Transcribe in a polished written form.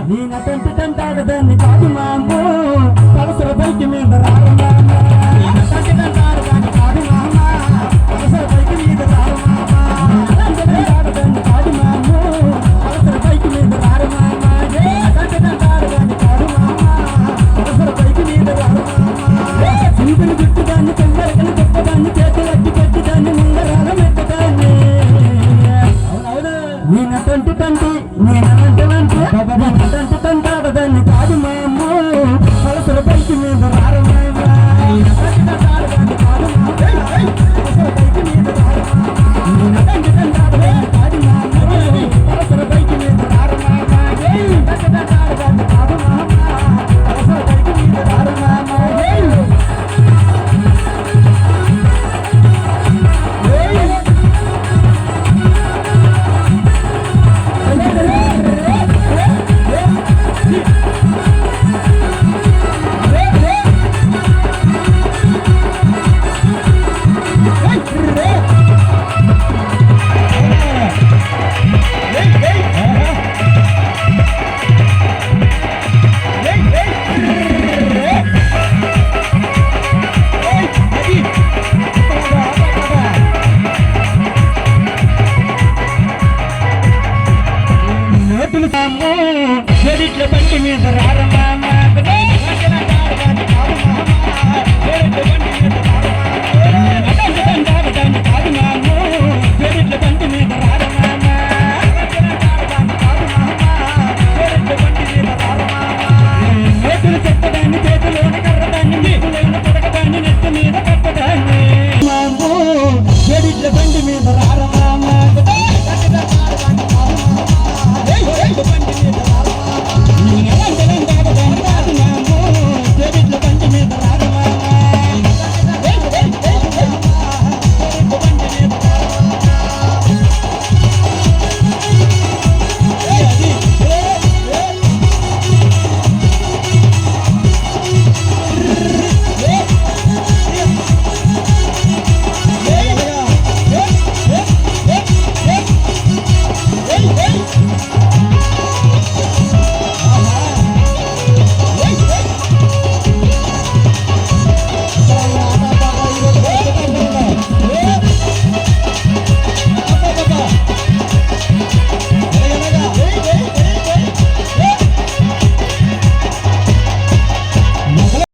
నేనటంటి తంటాడదాన్ని కాదు మాము పలసర బైక్ మీద రారు మామ నేనటంటి తంటాడదాన్ని కాదు మామ పలసర బైక్ మీద రారు మామ తంటాడదాన్ని కాదు మాము పలసర బైక్ మీద రారు మామ నేనటంటి తంటాడదాన్ని కాదు మామ పలసర బైక్ మీద రారు మామ సింపుల్ గుట్టుదాన్ని చెంబరకలు చెప్పదాన్ని చేతులకి పెట్టిదాన్ని ముందరాల మెట్టదాన్ని నేనటంటి తంటి నేనంటే తంటాడదాన్ని కాదు మాము పలసర బైక్ మీద రారు మామ తంటాడదాన్ని కాదు మామ పలసర బైక్ మీద రారు మామ నేనంటే తంటాడదాన్ని కాదు మాము పలసర బైక్ మీద రారు మామ తంటాడదాన్ని కాదు మామ పలసర బైక్ మీద రారు మామ చెడిట్ల బండి మీద రారు మామ తంటాడదాన్ని కాదు మామ చెడిట్ల బండి మీద రారు మామ చేతులు చెత్తదాన్ని చేతులోని కర్రదాన్ని నీకులైన కొడకదాన్ని నెత్తి మీద కట్టదాన్ని మాము చెడిట్ల బండి మీద రారు మామ బండి మీద